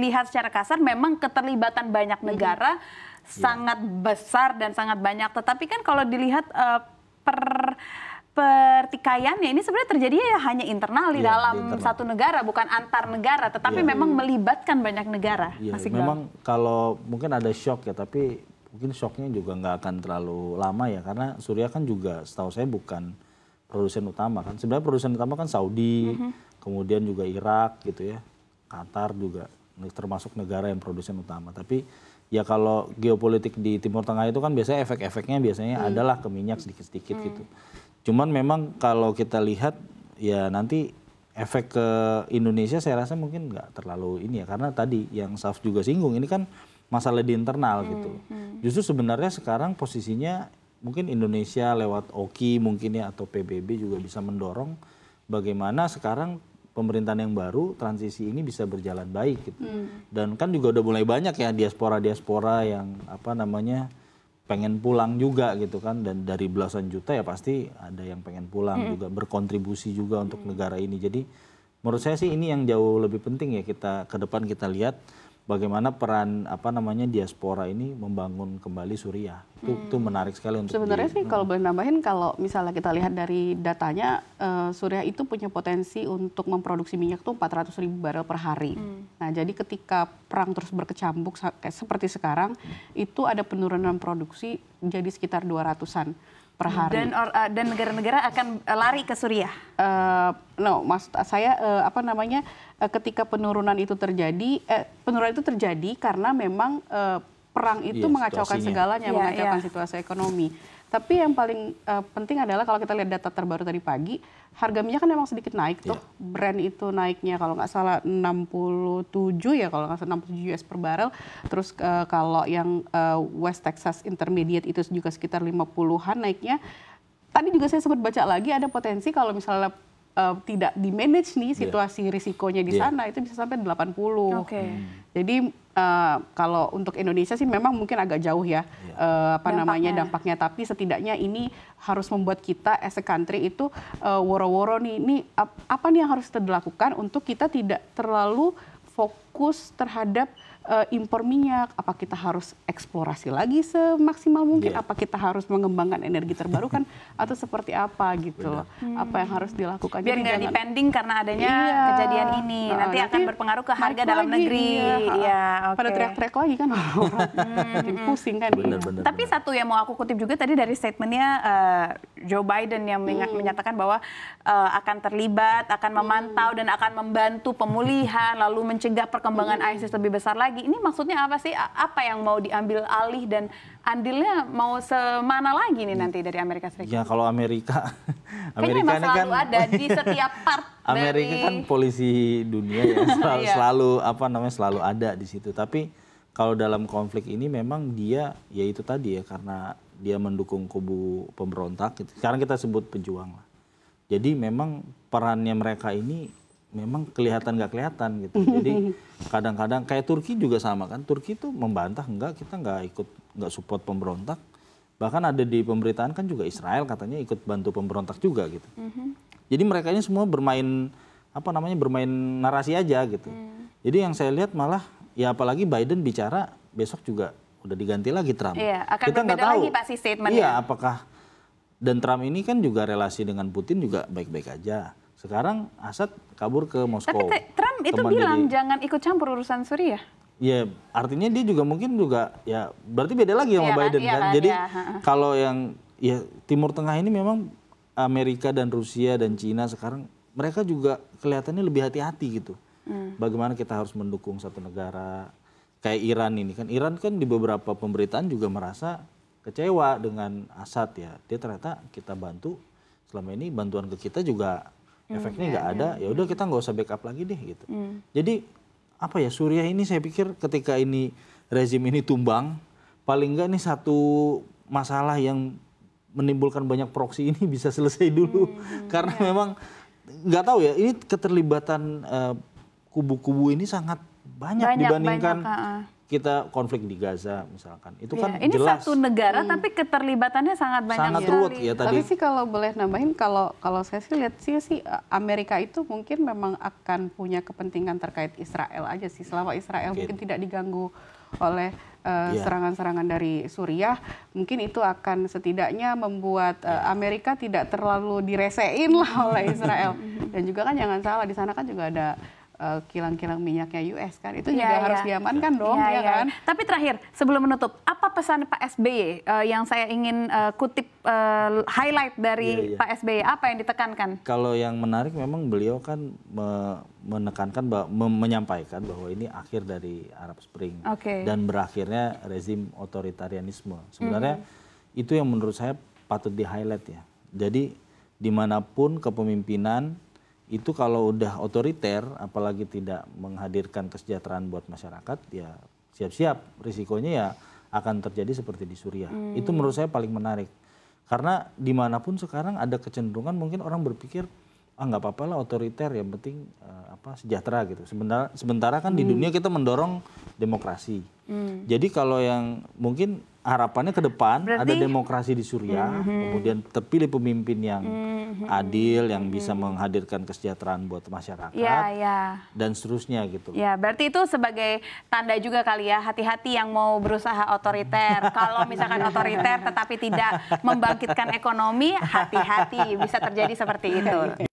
dilihat secara kasar memang keterlibatan banyak negara sangat besar dan sangat banyak. Tetapi kan kalau dilihat pertikaiannya ini sebenarnya terjadi ya hanya internal di dalam satu negara, bukan antar negara, tetapi memang melibatkan banyak negara. Memang kalau mungkin ada shock ya, tapi mungkin shocknya juga nggak akan terlalu lama ya, karena Suriah kan juga setahu saya bukan produsen utama kan. Sebenarnya produsen utama kan Saudi, kemudian juga Irak gitu ya, Qatar juga termasuk negara yang produsen utama. Tapi ya kalau geopolitik di Timur Tengah itu kan biasanya efek-efeknya adalah ke minyak sedikit-sedikit gitu. Cuman memang kalau kita lihat ya nanti efek ke Indonesia saya rasa mungkin nggak terlalu ini ya, karena tadi yang Saf juga singgung ini kan masalah di internal gitu. Justru sebenarnya sekarang posisinya mungkin Indonesia lewat OKI mungkin ya atau PBB juga bisa mendorong bagaimana sekarang pemerintahan yang baru transisi ini bisa berjalan baik gitu. Dan kan juga udah mulai banyak ya diaspora yang pengen pulang juga gitu kan, dan dari belasan juta ya pasti ada yang pengen pulang juga berkontribusi juga untuk negara ini. Jadi menurut saya sih ini yang jauh lebih penting ya, kita ke depan kita lihat bagaimana peran diaspora ini membangun kembali Suriah. Itu menarik sekali untuk sebenarnya sih kalau boleh nambahin, kalau misalnya kita lihat dari datanya, Suriah itu punya potensi untuk memproduksi minyak tuh 400.000 barel per hari. Nah, jadi ketika perang terus berkecamuk seperti sekarang, itu ada penurunan produksi jadi sekitar 200-an per hari. Dan negara-negara akan lari ke Suriah. Maksud saya ketika penurunan itu terjadi karena memang perang itu mengacaukan segalanya, mengacaukan situasi ekonomi. Tapi yang paling penting adalah kalau kita lihat data terbaru tadi pagi, harga minyak kan memang sedikit naik tuh. Brent itu naiknya kalau nggak salah 67 US per barel. Terus kalau yang West Texas Intermediate itu juga sekitar 50-an naiknya. Tadi juga saya sempat baca lagi ada potensi kalau misalnya tidak di-manage nih situasi risikonya di sana itu bisa sampai 80. Jadi kalau untuk Indonesia sih memang mungkin agak jauh ya dampaknya, tapi setidaknya ini harus membuat kita as a country itu woro-woro nih apa nih yang harus kita lakukan untuk kita tidak terlalu fokus terhadap impor minyak. Apa kita harus eksplorasi lagi semaksimal mungkin? Apa kita harus mengembangkan energi terbarukan atau seperti apa gitu loh? Apa yang harus dilakukan? Biar nggak dipending karena adanya kejadian ini. Nanti akan berpengaruh ke harga dalam negeri. Pada teriak-teriak lagi kan orang pusing kan. Tapi satu yang mau aku kutip juga tadi dari statementnya Joe Biden yang menyatakan bahwa akan terlibat, akan memantau dan akan membantu pemulihan lalu mencegah perkembangan ISIS lebih besar lagi. Ini maksudnya apa sih? Apa yang mau diambil alih dan andilnya mau semana lagi nih nanti dari Amerika Serikat? Ya kalau Amerika ini kan ada di setiap part. Amerika kan polisi dunia ya, selalu ada di situ. Tapi kalau dalam konflik ini memang dia ya itu tadi ya, karena dia mendukung kubu pemberontak. Sekarang kita sebut pejuang lah. Jadi memang perannya mereka ini memang kelihatan nggak kelihatan gitu. Jadi kadang-kadang kayak Turki juga sama kan. Turki itu membantah kita nggak support pemberontak. Bahkan ada di pemberitaan kan juga Israel katanya ikut bantu pemberontak juga gitu. Jadi mereka ini semua bermain narasi aja gitu. Jadi yang saya lihat malah ya apalagi Biden bicara besok juga udah diganti lagi Trump. Iya, akan kita nggak tahu. Lagi pasti statementnya. Iya, apakah dan Trump ini kan juga relasi dengan Putin juga baik-baik aja. Sekarang Assad kabur ke Moskow. Tapi Trump itu bilang jangan ikut campur urusan Suriah. Ya artinya dia juga mungkin ya berarti beda lagi sama Biden kan. Jadi kalau yang ya Timur Tengah ini memang Amerika dan Rusia dan Cina sekarang mereka juga kelihatannya lebih hati-hati gitu. Bagaimana kita harus mendukung satu negara kayak Iran ini kan. Iran kan di beberapa pemberitaan juga merasa kecewa dengan Assad ya. Dia ternyata kita bantu selama ini bantuan ke kita juga efeknya nggak ada, ya udah kita nggak usah backup lagi deh gitu. Jadi apa ya, Suriah ini saya pikir ketika ini rezim ini tumbang, paling nggak nih satu masalah yang menimbulkan banyak proksi ini bisa selesai dulu. Karena memang nggak tahu ya, ini keterlibatan kubu-kubu ini sangat banyak dibandingkan kita konflik di Gaza misalkan, itu kan ini jelas satu negara tapi keterlibatannya sangat banyak sangat sekali. ruwet ya tadi. Tapi sih kalau boleh nambahin, kalau saya sih lihat sih Amerika itu mungkin memang akan punya kepentingan terkait Israel aja sih. Selama Israel mungkin tidak diganggu oleh serangan-serangan dari Suriah, mungkin itu akan setidaknya membuat Amerika tidak terlalu diresein lah oleh Israel. Dan juga kan jangan salah, di sana kan juga ada kilang-kilang minyaknya US kan, itu juga harus diamankan dong, ya kan? Tapi terakhir, sebelum menutup, apa pesan Pak SBY yang saya ingin kutip highlight dari Pak SBY, apa yang ditekankan? Kalau yang menarik memang beliau kan menekankan, menyampaikan bahwa ini akhir dari Arab Spring dan berakhirnya rezim otoritarianisme. Sebenarnya itu yang menurut saya patut di-highlight ya. Jadi dimanapun kepemimpinan itu kalau udah otoriter, apalagi tidak menghadirkan kesejahteraan buat masyarakat, ya siap-siap risikonya ya akan terjadi seperti di Suriah. Itu menurut saya paling menarik. Karena dimanapun sekarang ada kecenderungan mungkin orang berpikir, nggak apa-apa lah otoriter, yang penting sejahtera gitu. Sementara kan di dunia kita mendorong demokrasi. Jadi kalau yang mungkin harapannya ke depan ada demokrasi di Suriah, kemudian terpilih pemimpin yang adil, yang bisa menghadirkan kesejahteraan buat masyarakat, dan seterusnya gitu. Ya, berarti itu sebagai tanda juga kali ya, hati-hati yang mau berusaha otoriter. Kalau misalkan otoriter tetapi tidak membangkitkan ekonomi, hati-hati bisa terjadi seperti itu.